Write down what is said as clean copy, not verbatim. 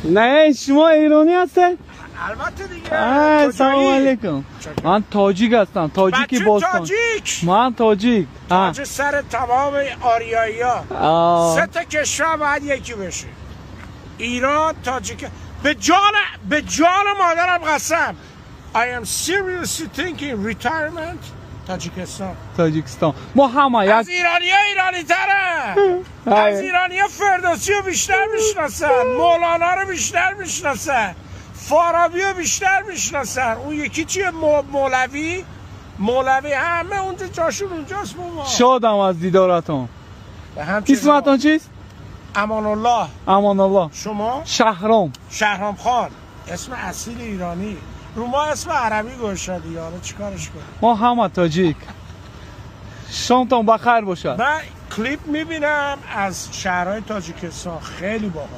نه شما ایرانی هستین؟ البته دیگه. سلام علیکم. من تاجیک هستم. تاجیکی باستان. من تاجیک. تاج سر تمام آریایی ها. 3 تا کشور باید یکی بشه. ایران، تاجیک. به جان مادرم قسم. I am seriously thinking retirement. تاجیکستان. ما همه یک از ایرانی ترن. از ایرانی فردوسی رو بیشتر میشناسن، مولانا رو بیشتر میشناسن، فارابی رو بیشتر میشناسن. اون یکی چیه؟ مولوی همه اونجا جاشون اونجاست. بابا شادم از دیدارتون. اسمتون چیست؟ امان الله. امان الله. شما؟ شهرام خان. اسم اصیل ایرانی. رو ما اسم عربی گوشادی. حالا چیکارش کنیم؟ ما همه تاجیک. شامتون بخیر باشد. من کلیپ میبینم از شهرهای تاجیکستان، خیلی باحال.